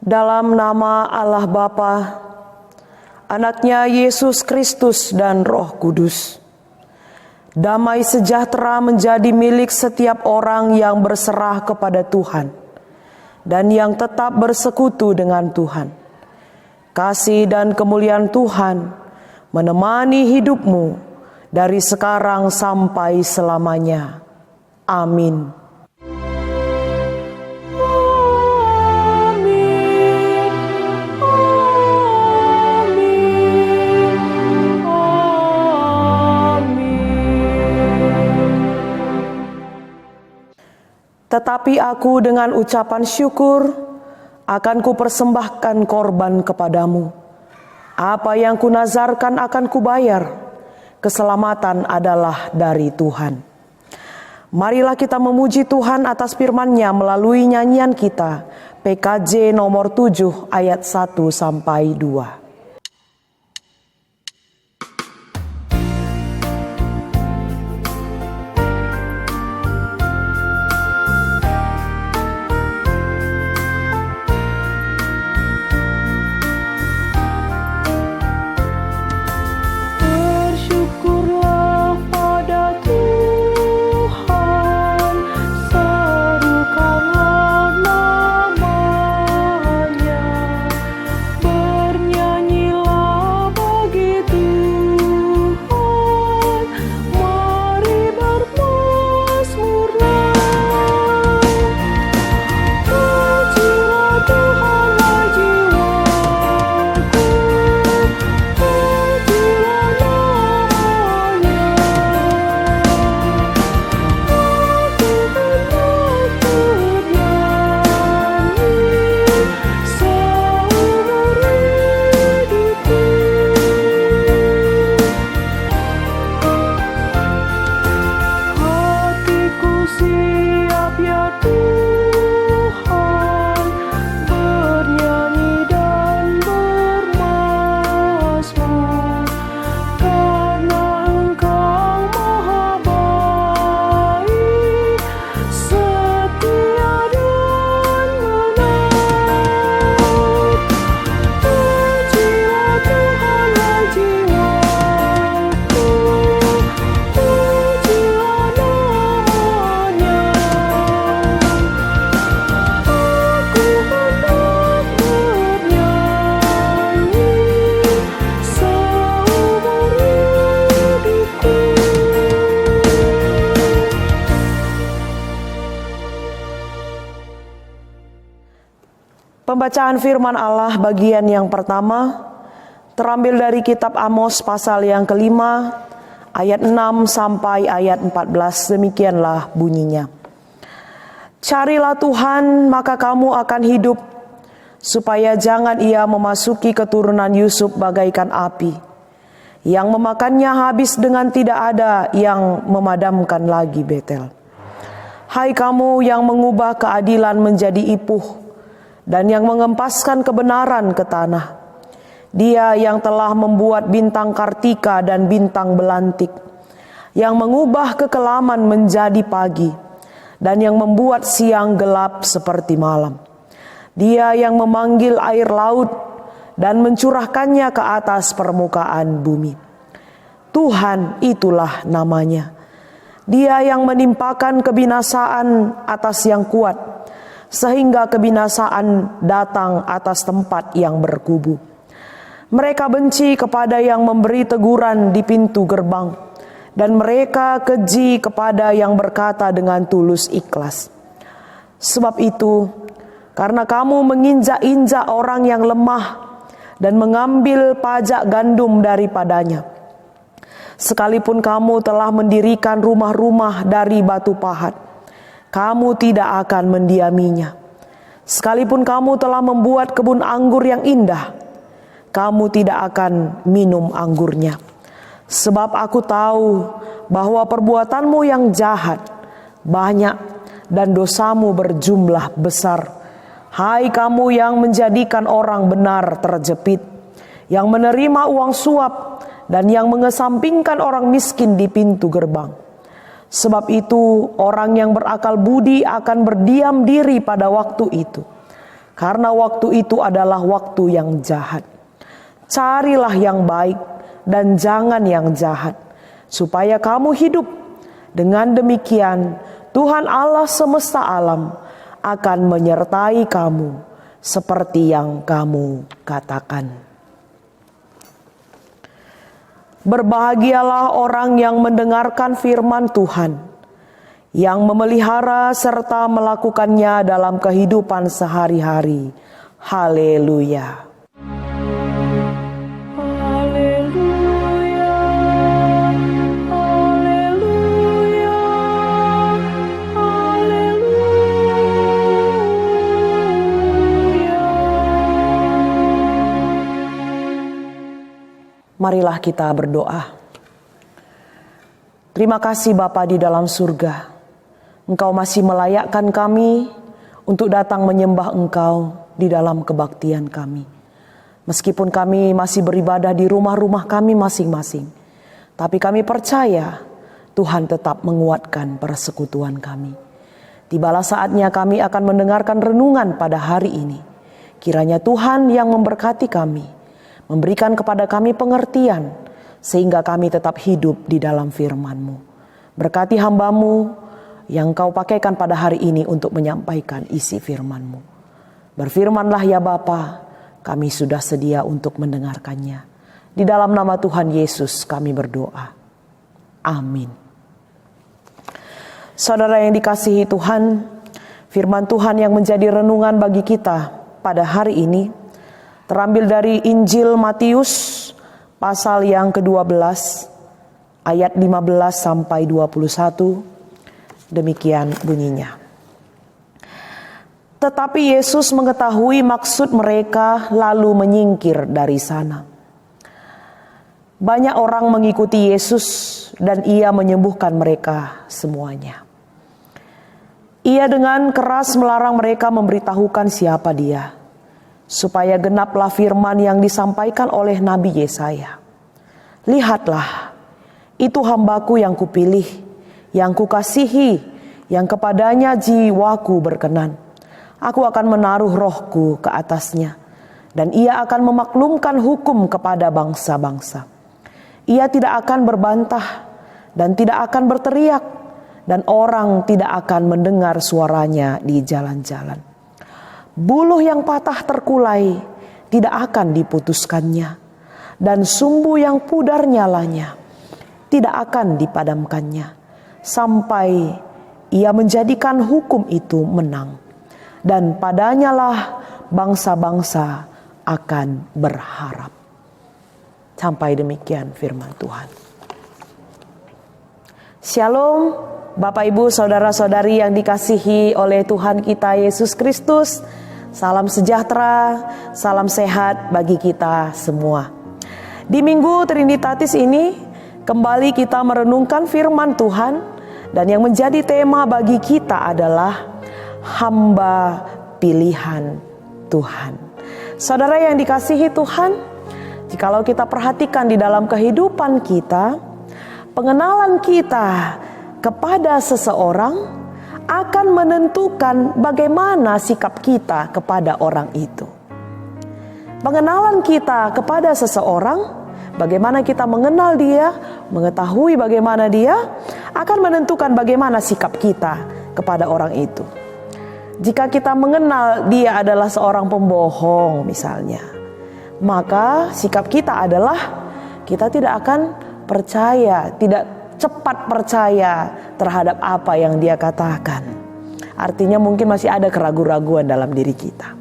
Dalam nama Allah Bapa, Anaknya Yesus Kristus dan Roh Kudus. Damai sejahtera menjadi milik setiap orang yang berserah kepada Tuhan dan yang tetap bersekutu dengan Tuhan. Kasih dan kemuliaan Tuhan menemani hidupmu dari sekarang sampai selamanya. Amin. Tetapi aku dengan ucapan syukur akan kupersembahkan korban kepadamu. Apa yang kunazarkan akan kubayar. Keselamatan adalah dari Tuhan. Marilah kita memuji Tuhan atas firman-Nya melalui nyanyian kita, PKJ nomor 7 ayat 1 sampai 2. Pembacaan firman Allah bagian yang pertama terambil dari kitab Amos pasal yang kelima ayat 6 sampai ayat 14. Demikianlah bunyinya. Carilah Tuhan maka kamu akan hidup, supaya jangan ia memasuki keturunan Yusuf bagaikan api, yang memakannya habis dengan tidak ada yang memadamkan lagi Betel. Hai kamu yang mengubah keadilan menjadi ipuh, dan yang mengempaskan kebenaran ke tanah. Dia yang telah membuat bintang Kartika dan bintang belantik, yang mengubah kekelaman menjadi pagi, dan yang membuat siang gelap seperti malam. Dia yang memanggil air laut dan mencurahkannya ke atas permukaan bumi. Tuhan itulah namanya. Dia yang menimpakan kebinasaan atas yang kuat, sehingga kebinasaan datang atas tempat yang berkubu. Mereka benci kepada yang memberi teguran di pintu gerbang, dan mereka keji kepada yang berkata dengan tulus ikhlas. Sebab itu, karena kamu menginjak-injak orang yang lemah dan mengambil pajak gandum daripadanya, sekalipun kamu telah mendirikan rumah-rumah dari batu pahat, kamu tidak akan mendiaminya. Sekalipun kamu telah membuat kebun anggur yang indah, kamu tidak akan minum anggurnya. Sebab aku tahu bahwa perbuatanmu yang jahat banyak dan dosamu berjumlah besar. Hai kamu yang menjadikan orang benar terjepit, yang menerima uang suap dan yang mengesampingkan orang miskin di pintu gerbang. Sebab itu orang yang berakal budi akan berdiam diri pada waktu itu. karena waktu itu adalah waktu yang jahat. Carilah yang baik dan jangan yang jahat, supaya kamu hidup. Dengan demikian, Tuhan Allah semesta alam akan menyertai kamu seperti yang kamu katakan. Berbahagialah orang yang mendengarkan firman Tuhan, yang memelihara serta melakukannya dalam kehidupan sehari-hari. Haleluya. Marilah kita berdoa. Terima kasih Bapa di dalam surga. Engkau masih melayakkan kami untuk datang menyembah Engkau di dalam kebaktian kami. Meskipun kami masih beribadah di rumah-rumah kami masing-masing, tapi kami percaya Tuhan tetap menguatkan persekutuan kami. Tibalah saatnya kami akan mendengarkan renungan pada hari ini. Kiranya Tuhan yang memberkati kami, memberikan kepada kami pengertian, sehingga kami tetap hidup di dalam firman-Mu. Berkati hamba-Mu yang Kau pakaikan pada hari ini untuk menyampaikan isi firman-Mu. Berfirmanlah ya Bapa, kami sudah sedia untuk mendengarkannya. Di dalam nama Tuhan Yesus kami berdoa. Amin. Saudara yang dikasihi Tuhan, firman Tuhan yang menjadi renungan bagi kita pada hari ini terambil dari Injil Matius pasal yang ke-12 ayat 15 sampai 21. Demikian bunyinya. Tetapi Yesus mengetahui maksud mereka lalu menyingkir dari sana. Banyak orang mengikuti Yesus dan Ia menyembuhkan mereka semuanya. Ia dengan keras melarang mereka memberitahukan siapa Dia, supaya genaplah firman yang disampaikan oleh Nabi Yesaya. Lihatlah, itu hamba-Ku yang Kupilih, yang Kukasihi, yang kepadanya jiwaku berkenan. Aku akan menaruh roh-Ku ke atasnya, dan Ia akan memaklumkan hukum kepada bangsa-bangsa. Ia tidak akan berbantah dan tidak akan berteriak, dan orang tidak akan mendengar suaranya di jalan-jalan. Buluh yang patah terkulai tidak akan diputuskannya, dan sumbu yang pudar nyalanya tidak akan dipadamkannya, sampai Ia menjadikan hukum itu menang, dan padanyalah bangsa-bangsa akan berharap. Sampai demikian firman Tuhan. Shalom, Bapak Ibu Saudara-saudari yang dikasihi oleh Tuhan kita Yesus Kristus. Salam sejahtera, salam sehat bagi kita semua. Di Minggu Trinitatis ini kembali kita merenungkan firman Tuhan, dan yang menjadi tema bagi kita adalah hamba pilihan Tuhan. Saudara yang dikasihi Tuhan, jikalau kita perhatikan di dalam kehidupan kita, pengenalan kita kepada seseorang akan menentukan bagaimana sikap kita kepada orang itu. Pengenalan kita kepada seseorang, bagaimana kita mengenal dia, mengetahui bagaimana dia, akan menentukan bagaimana sikap kita kepada orang itu. Jika kita mengenal dia adalah seorang pembohong misalnya, maka sikap kita adalah kita tidak akan percaya, tidak cepat percaya terhadap apa yang dia katakan. Artinya mungkin masih ada keraguan-raguan dalam diri kita.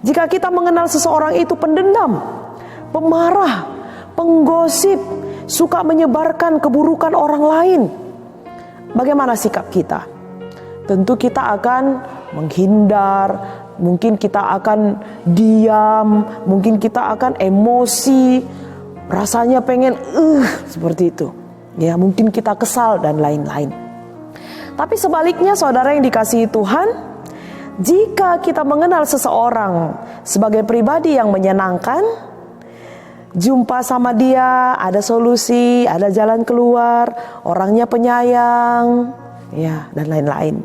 Jika kita mengenal seseorang itu pendendam, pemarah, penggosip, suka menyebarkan keburukan orang lain, bagaimana sikap kita? Tentu kita akan menghindar, mungkin kita akan diam, mungkin kita akan emosi, rasanya pengen seperti itu. Ya, mungkin kita kesal dan lain-lain. Tapi sebaliknya saudara yang dikasihi Tuhan, jika kita mengenal seseorang sebagai pribadi yang menyenangkan, jumpa sama dia, ada solusi, ada jalan keluar, orangnya penyayang, ya, dan lain-lain.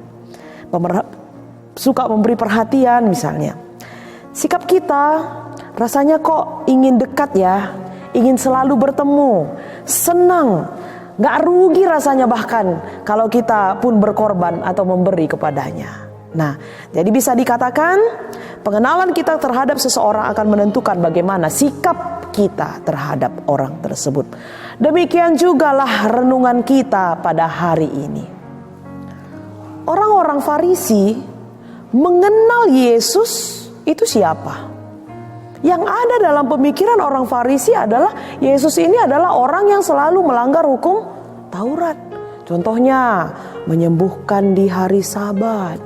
Suka memberi perhatian misalnya. Sikap kita rasanya kok ingin dekat ya, ingin selalu bertemu, senang, gak rugi rasanya bahkan kalau kita pun berkorban atau memberi kepadanya. Nah, jadi bisa dikatakan pengenalan kita terhadap seseorang akan menentukan bagaimana sikap kita terhadap orang tersebut. Demikian jugalah renungan kita pada hari ini. Orang-orang Farisi mengenal Yesus itu siapa? Yang ada dalam pemikiran orang Farisi adalah Yesus ini adalah orang yang selalu melanggar hukum Taurat. Contohnya menyembuhkan di hari Sabat.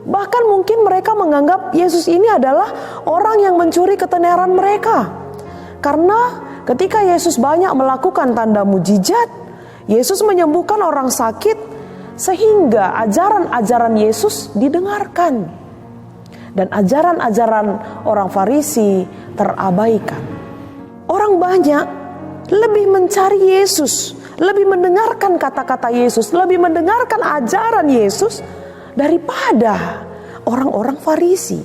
Bahkan mungkin mereka menganggap Yesus ini adalah orang yang mencuri ketenaran mereka. Karena ketika Yesus banyak melakukan tanda mujizat, Yesus menyembuhkan orang sakit, sehingga ajaran-ajaran Yesus didengarkan. Dan ajaran-ajaran orang Farisi terabaikan. Orang banyak lebih mencari Yesus, lebih mendengarkan kata-kata Yesus, lebih mendengarkan ajaran Yesus daripada orang-orang Farisi.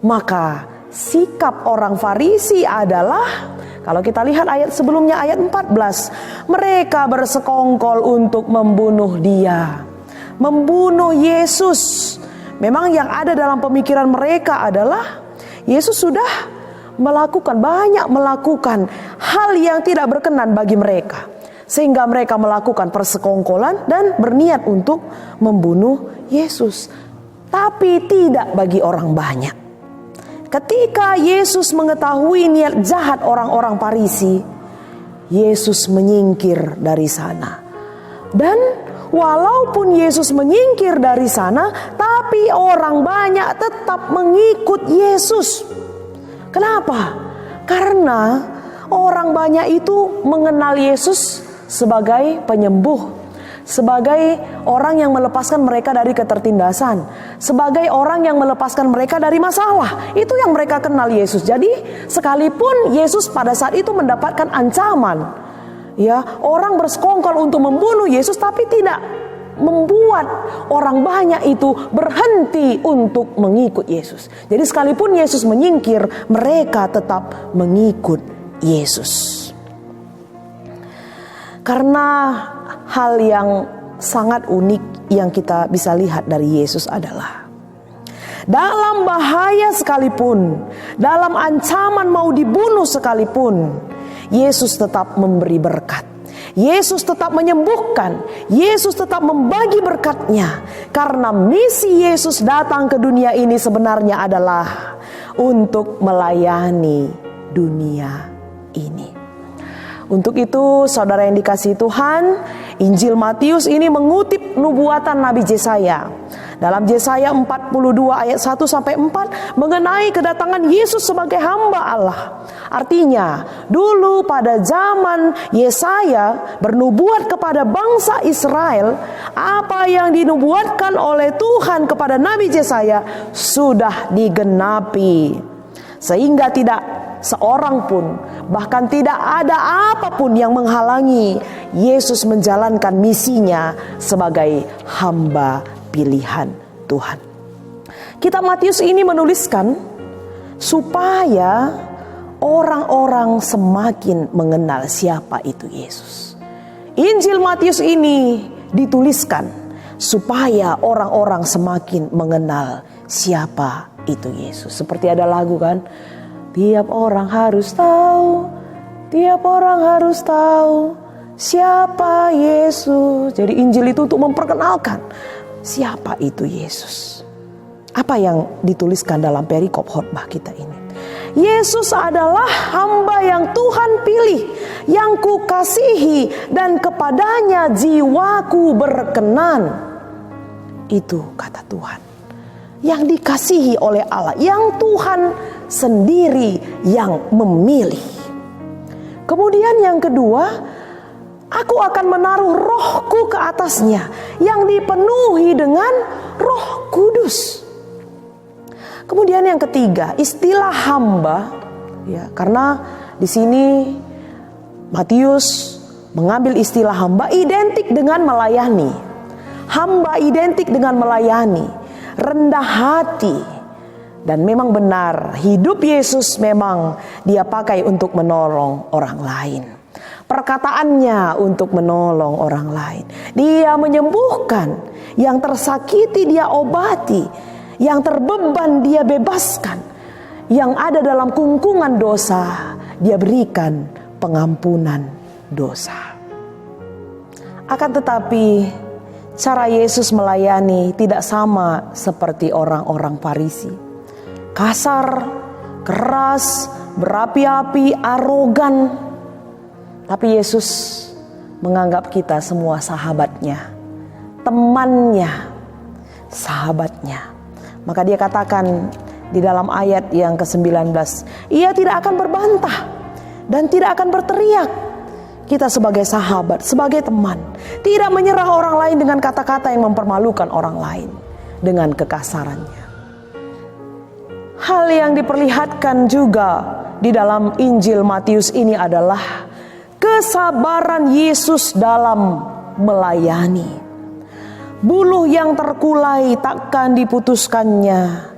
Maka sikap orang Farisi adalah, kalau kita lihat ayat sebelumnya, ayat 14, mereka bersekongkol untuk membunuh dia, membunuh Yesus. Memang yang ada dalam pemikiran mereka adalah Yesus sudah banyak melakukan hal yang tidak berkenan bagi mereka, sehingga mereka melakukan persekongkolan dan berniat untuk membunuh Yesus. Tapi tidak bagi orang banyak. Ketika Yesus mengetahui niat jahat orang-orang Farisi, Yesus menyingkir dari sana. Dan walaupun Yesus menyingkir dari sana, tapi orang banyak tetap mengikut Yesus. Kenapa? Karena orang banyak itu mengenal Yesus sebagai penyembuh, sebagai orang yang melepaskan mereka dari ketertindasan, sebagai orang yang melepaskan mereka dari masalah. Itu yang mereka kenal Yesus. Jadi sekalipun Yesus pada saat itu mendapatkan ancaman, ya, orang bersekongkol untuk membunuh Yesus, tapi tidak membuat orang banyak itu berhenti untuk mengikut Yesus. Jadi sekalipun Yesus menyingkir, mereka tetap mengikut Yesus. Karena hal yang sangat unik yang kita bisa lihat dari Yesus adalah dalam bahaya sekalipun, dalam ancaman mau dibunuh sekalipun, Yesus tetap memberi berkat. Yesus tetap menyembuhkan. Yesus tetap membagi berkat-Nya. Karena misi Yesus datang ke dunia ini sebenarnya adalah untuk melayani dunia ini. Untuk itu, saudara yang dikasihi Tuhan, Injil Matius ini mengutip nubuatan Nabi Yesaya. Dalam Yesaya 42 ayat 1-4 mengenai kedatangan Yesus sebagai hamba Allah. Artinya, dulu pada zaman Yesaya bernubuat kepada bangsa Israel, apa yang dinubuatkan oleh Tuhan kepada Nabi Yesaya sudah digenapi. Sehingga tidak seorang pun, bahkan tidak ada apapun yang menghalangi Yesus menjalankan misinya sebagai hamba pilihan Tuhan. Kitab Matius ini menuliskan supaya orang-orang semakin mengenal siapa itu Yesus. Injil Matius ini dituliskan supaya orang-orang semakin mengenal siapa itu Yesus. Seperti ada lagu kan, tiap orang harus tahu, tiap orang harus tahu siapa Yesus. Jadi Injil itu untuk memperkenalkan siapa itu Yesus. Apa yang dituliskan dalam perikop khotbah kita ini? Yesus adalah hamba yang Tuhan pilih, yang kukasihi, dan kepadanya jiwaku berkenan. Itu kata Tuhan. Yang dikasihi oleh Allah, yang Tuhan sendiri yang memilih. Kemudian yang kedua, aku akan menaruh rohku ke atasnya, yang dipenuhi dengan Roh Kudus. Kemudian yang ketiga, istilah hamba, ya, karena di sini Matius mengambil istilah hamba identik dengan melayani. Hamba identik dengan melayani, rendah hati, Dan memang benar, hidup Yesus memang dia pakai untuk menolong orang lain. Perkataannya untuk menolong orang lain. Dia menyembuhkan, yang tersakiti dia obati, yang terbeban dia bebaskan, yang ada dalam kungkungan dosa dia berikan pengampunan dosa. Akan tetapi cara Yesus melayani tidak sama seperti orang-orang Farisi. Kasar, keras, berapi-api, arogan. Tapi Yesus menganggap kita semua sahabatnya, temannya, sahabatnya. Maka dia katakan di dalam ayat yang ke-19, ia tidak akan berbantah dan tidak akan berteriak. Kita sebagai sahabat, sebagai teman, tidak menyerah orang lain dengan kata-kata yang mempermalukan orang lain dengan kekasarannya. Hal yang diperlihatkan juga di dalam Injil Matius ini adalah kesabaran Yesus dalam melayani. Buluh yang terkulai takkan diputuskannya.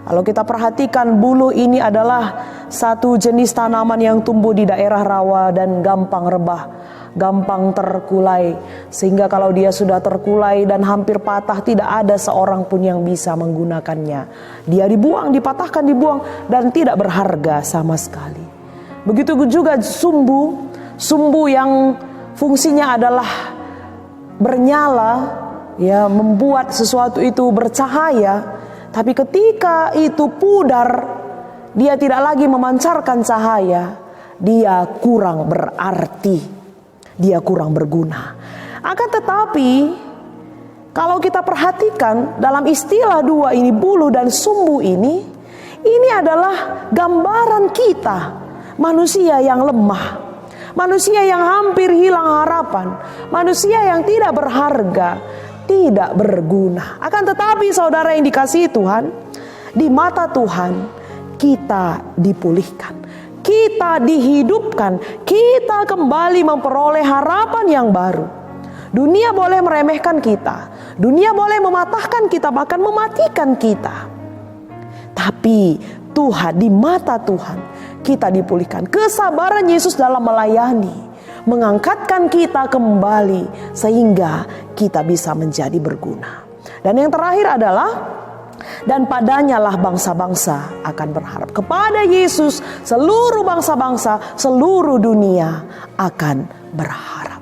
Kalau kita perhatikan, buluh ini adalah satu jenis tanaman yang tumbuh di daerah rawa dan gampang rebah, gampang terkulai. Sehingga kalau dia sudah terkulai dan hampir patah, tidak ada seorang pun yang bisa menggunakannya. Dia dibuang, dipatahkan, dibuang, dan tidak berharga sama sekali. Begitu juga sumbu yang fungsinya adalah bernyala, ya, membuat sesuatu itu bercahaya. Tapi ketika itu pudar, dia tidak lagi memancarkan cahaya, dia kurang berarti, dia kurang berguna. Akan tetapi kalau kita perhatikan dalam istilah dua ini, buluh dan sumbu ini adalah gambaran kita, manusia yang lemah, manusia yang hampir hilang harapan, manusia yang tidak berharga, tidak berguna. Akan tetapi saudara yang dikasihi Tuhan, di mata Tuhan kita dipulihkan, kita dihidupkan, kita kembali memperoleh harapan yang baru. Dunia boleh meremehkan kita, dunia boleh mematahkan kita, bahkan mematikan kita. Tapi Tuhan, di mata Tuhan kita dipulihkan. Kesabaran Yesus dalam melayani mengangkatkan kita kembali sehingga kita bisa menjadi berguna. Dan yang terakhir adalah, dan padanya lah bangsa-bangsa akan berharap. Kepada Yesus seluruh bangsa-bangsa, seluruh dunia akan berharap.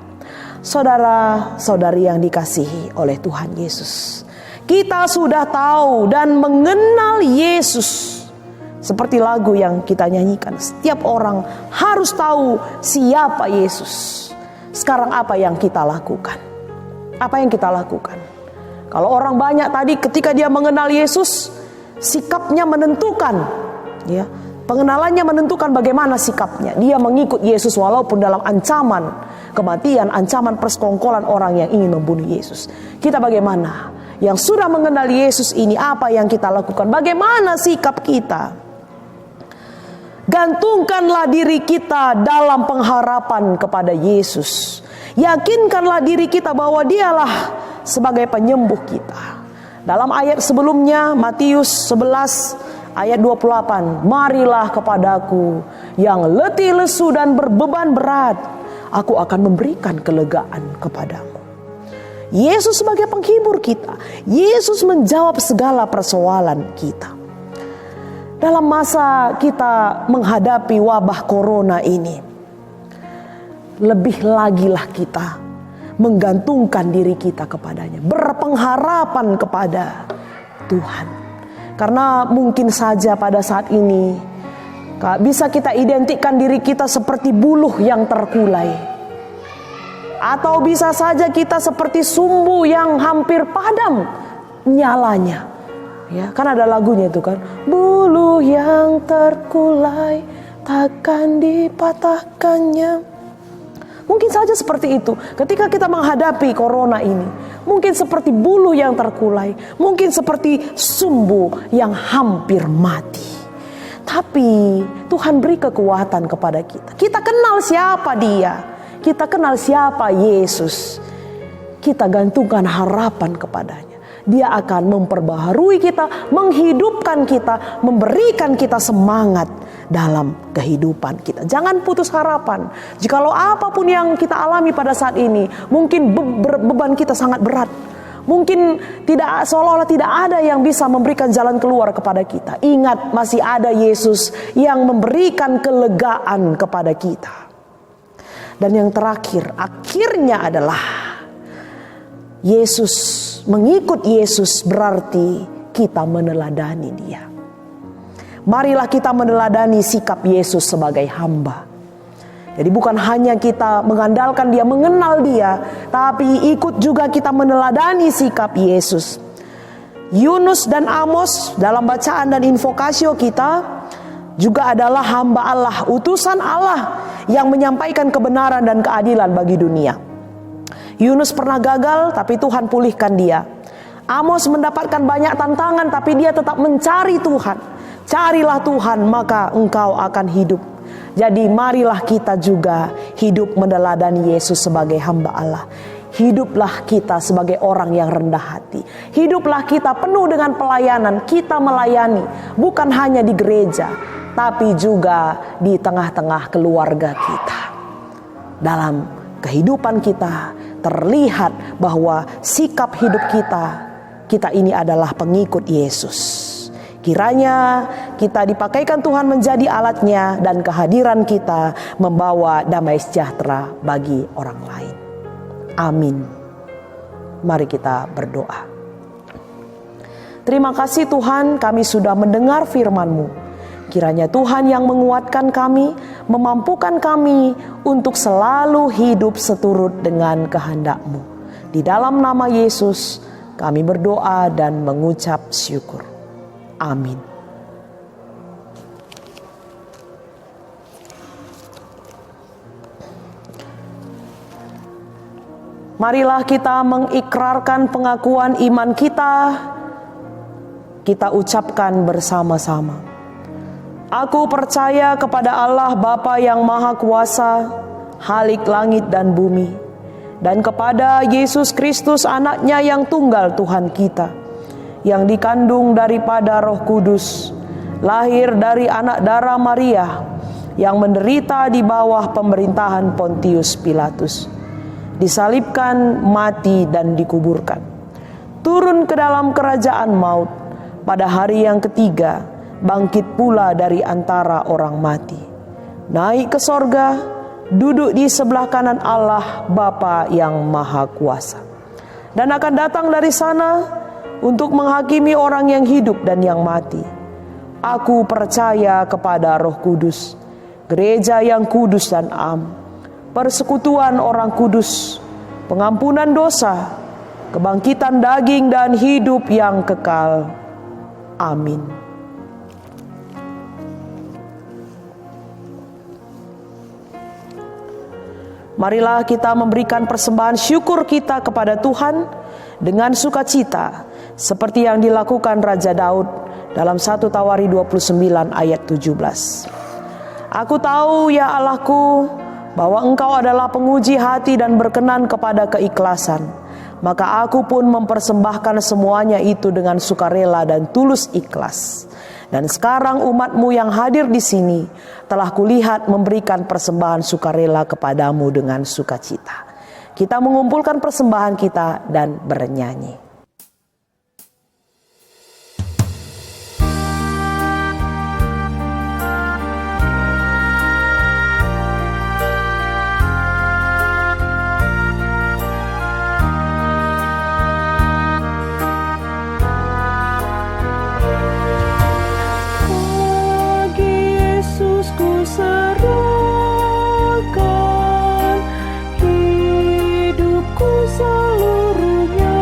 Saudara-saudari yang dikasihi oleh Tuhan Yesus, kita sudah tahu dan mengenal Yesus. Seperti lagu yang kita nyanyikan, setiap orang harus tahu siapa Yesus. Sekarang apa yang kita lakukan? Apa yang kita lakukan? Kalau orang banyak tadi ketika dia mengenal Yesus, sikapnya menentukan, ya, pengenalannya menentukan bagaimana sikapnya. Dia mengikut Yesus walaupun dalam ancaman kematian, ancaman persekongkolan orang yang ingin membunuh Yesus. Kita bagaimana? Yang sudah mengenal Yesus ini, apa yang kita lakukan? Bagaimana sikap kita? Gantungkanlah diri kita dalam pengharapan kepada Yesus. Yakinkanlah diri kita bahwa dialah sebagai penyembuh kita. Dalam ayat sebelumnya, Matius 11 ayat 28. Marilah kepadaku yang letih lesu dan berbeban berat, aku akan memberikan kelegaan kepadamu. Yesus sebagai penghibur kita. Yesus menjawab segala persoalan kita. Dalam masa kita menghadapi wabah corona ini, lebih lagilah kita menggantungkan diri kita kepadanya, berpengharapan kepada Tuhan. Karena mungkin saja pada saat ini bisa kita identikkan diri kita seperti buluh yang terkulai, atau bisa saja kita seperti sumbu yang hampir padam nyalanya. Ya, kan ada lagunya itu kan, buluh yang terkulai takkan dipatahkannya. Mungkin saja seperti itu ketika kita menghadapi corona ini. Mungkin seperti buluh yang terkulai, mungkin seperti sumbu yang hampir mati. Tapi Tuhan beri kekuatan kepada kita. Kita kenal siapa Dia, kita kenal siapa Yesus. Kita gantungkan harapan kepadanya. Dia akan memperbaharui kita, menghidupkan kita, memberikan kita semangat dalam kehidupan kita. Jangan putus harapan. Jikalau apapun yang kita alami pada saat ini, mungkin beban kita sangat berat. Mungkin seolah-olah tidak ada yang bisa memberikan jalan keluar kepada kita. Ingat, masih ada Yesus yang memberikan kelegaan kepada kita. Dan yang terakhir, akhirnya adalah Yesus, mengikut Yesus berarti kita meneladani Dia. Marilah kita meneladani sikap Yesus sebagai hamba. Jadi bukan hanya kita mengandalkan Dia, mengenal Dia, tapi ikut juga kita meneladani sikap Yesus. Yunus dan Amos dalam bacaan dan invokasio kita juga adalah hamba Allah, utusan Allah yang menyampaikan kebenaran dan keadilan bagi dunia. Yunus pernah gagal, tapi Tuhan pulihkan dia. Amos mendapatkan banyak tantangan, tapi dia tetap mencari Tuhan. Carilah Tuhan, maka engkau akan hidup. Jadi marilah kita juga hidup meneladani Yesus sebagai hamba Allah. Hiduplah kita sebagai orang yang rendah hati. Hiduplah kita penuh dengan pelayanan. Kita melayani bukan hanya di gereja, tapi juga di tengah-tengah keluarga kita. Dalam kehidupan kita terlihat bahwa sikap hidup kita ini adalah pengikut Yesus. Kiranya kita dipakaikan Tuhan menjadi alatnya, dan kehadiran kita membawa damai sejahtera bagi orang lain. Amin. Mari kita berdoa. Terima kasih Tuhan, kami sudah mendengar firman-Mu. Kiranya Tuhan yang menguatkan kami, memampukan kami untuk selalu hidup seturut dengan kehendak-Mu. Di dalam nama Yesus kami berdoa dan mengucap syukur. Amin. Marilah kita mengikrarkan pengakuan iman kita. Kita ucapkan bersama-sama. Aku percaya kepada Allah Bapa yang Maha Kuasa, Khalik langit dan bumi, dan kepada Yesus Kristus anaknya yang tunggal Tuhan kita, yang dikandung daripada Roh Kudus, lahir dari anak darah Maria, yang menderita di bawah pemerintahan Pontius Pilatus, disalibkan, mati dan dikuburkan, turun ke dalam kerajaan maut, pada hari yang ketiga bangkit pula dari antara orang mati, naik ke sorga, duduk di sebelah kanan Allah Bapa yang Maha Kuasa, dan akan datang dari sana untuk menghakimi orang yang hidup dan yang mati. Aku percaya kepada Roh Kudus, gereja yang kudus dan am, persekutuan orang kudus, pengampunan dosa, kebangkitan daging dan hidup yang kekal. Amin. Marilah kita memberikan persembahan syukur kita kepada Tuhan dengan sukacita, seperti yang dilakukan Raja Daud dalam 1 Tawari 29 ayat 17. Aku tahu ya Allahku, bahwa Engkau adalah penguji hati dan berkenan kepada keikhlasan. Maka aku pun mempersembahkan semuanya itu dengan sukarela dan tulus ikhlas. Dan sekarang umat-Mu yang hadir di sini telah kulihat memberikan persembahan sukarela kepadamu dengan sukacita. Kita mengumpulkan persembahan kita dan bernyanyi. Serahkan hidupku seluruhnya.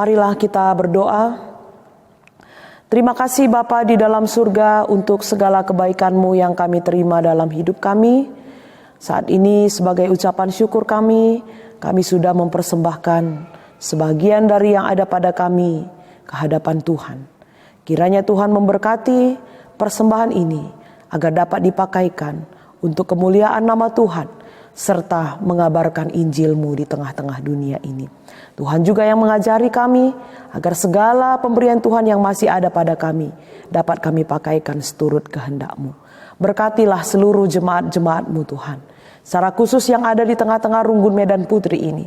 Marilah kita berdoa. Terima kasih Bapa di dalam surga untuk segala kebaikan-Mu yang kami terima dalam hidup kami. Saat ini sebagai ucapan syukur kami sudah mempersembahkan sebagian dari yang ada pada kami ke hadapan Tuhan. Kiranya Tuhan memberkati persembahan ini agar dapat dipakaikan untuk kemuliaan nama Tuhan serta mengabarkan Injil-Mu di tengah-tengah dunia ini. Tuhan juga yang mengajari kami agar segala pemberian Tuhan yang masih ada pada kami dapat kami pakaikan seturut kehendak-Mu. Berkatilah seluruh jemaat-jemaat-Mu Tuhan, secara khusus yang ada di tengah-tengah Runggun Medan Putri ini,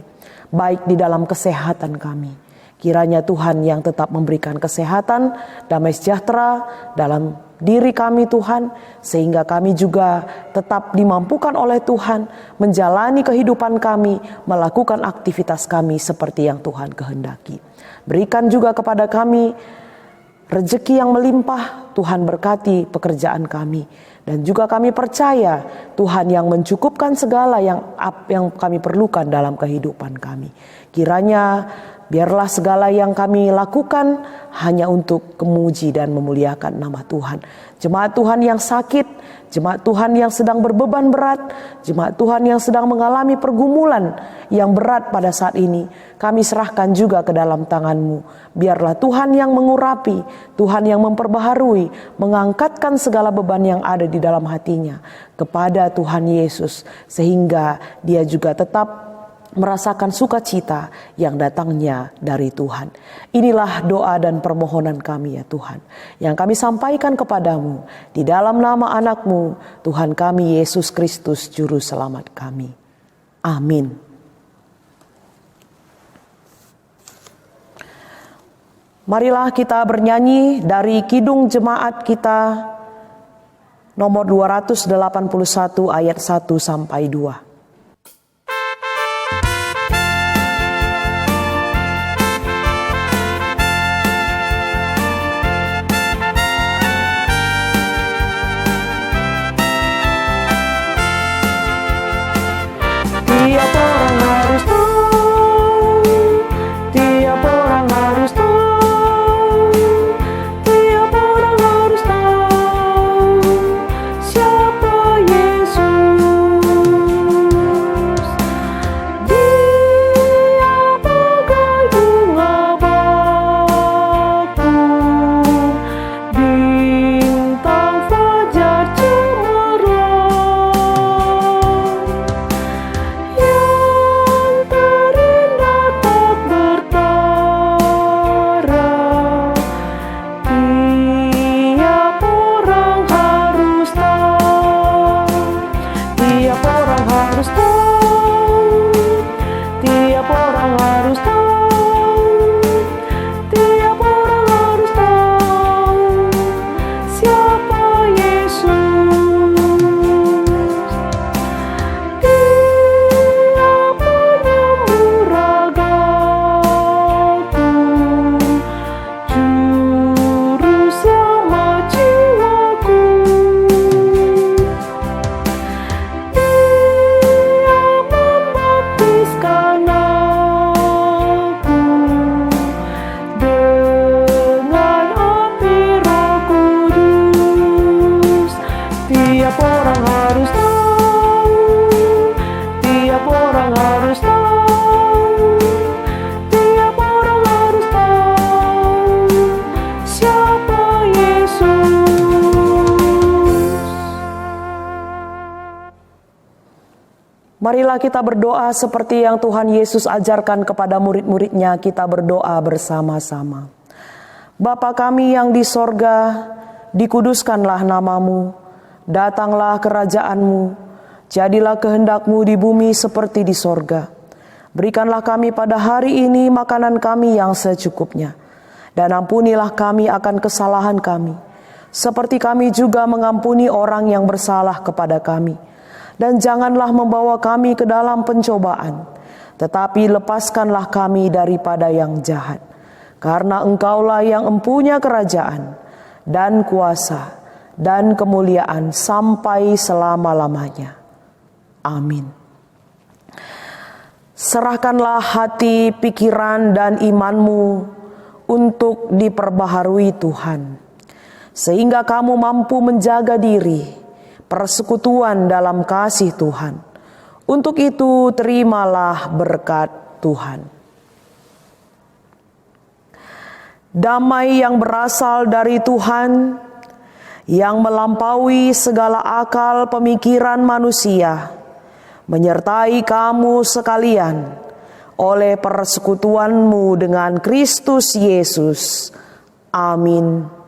baik di dalam kesehatan kami. Kiranya Tuhan yang tetap memberikan kesehatan, damai sejahtera dalam diri kami Tuhan, sehingga kami juga tetap dimampukan oleh Tuhan menjalani kehidupan kami, melakukan aktivitas kami seperti yang Tuhan kehendaki. Berikan juga kepada kami rezeki yang melimpah, Tuhan berkati pekerjaan kami. Dan juga kami percaya Tuhan yang mencukupkan segala yang kami perlukan dalam kehidupan kami. Kiranya biarlah segala yang kami lakukan hanya untuk memuji dan memuliakan nama Tuhan. Jemaat Tuhan yang sakit, jemaat Tuhan yang sedang berbeban berat, jemaat Tuhan yang sedang mengalami pergumulan yang berat pada saat ini, kami serahkan juga ke dalam tangan-Mu. Biarlah Tuhan yang mengurapi, Tuhan yang memperbaharui, mengangkatkan segala beban yang ada di dalam hatinya kepada Tuhan Yesus, sehingga dia juga tetap merasakan sukacita yang datangnya dari Tuhan. Inilah doa dan permohonan kami ya Tuhan, yang kami sampaikan kepadamu di dalam nama anak-Mu, Tuhan kami Yesus Kristus Juru Selamat kami. Amin. Marilah kita bernyanyi dari Kidung Jemaat kita nomor 281 ayat 1 sampai 2. Tiap orang harus tahu, tiap orang harus tahu, tiap orang harus tahu siapa Yesus. Dia bagai bunga bakung, bintang fajar cemerlang. Marilah kita berdoa seperti yang Tuhan Yesus ajarkan kepada murid-muridnya. Kita berdoa bersama-sama. Bapa kami yang di sorga, dikuduskanlah nama-Mu, datanglah kerajaan-Mu, jadilah kehendak-Mu di bumi seperti di sorga. Berikanlah kami pada hari ini makanan kami yang secukupnya, dan ampunilah kami akan kesalahan kami, seperti kami juga mengampuni orang yang bersalah kepada kami. Dan janganlah membawa kami ke dalam pencobaan, tetapi lepaskanlah kami daripada yang jahat. Karena Engkaulah yang empunya kerajaan, dan kuasa, dan kemuliaan sampai selama-lamanya. Amin. serahkanlah hati, pikiran, dan imanmu untuk diperbaharui Tuhan, sehingga kamu mampu menjaga diri, persekutuan dalam kasih Tuhan. Untuk itu terimalah berkat Tuhan. Damai yang berasal dari Tuhan, yang melampaui segala akal pemikiran manusia, menyertai kamu sekalian oleh persekutuanmu dengan Kristus Yesus. Amin.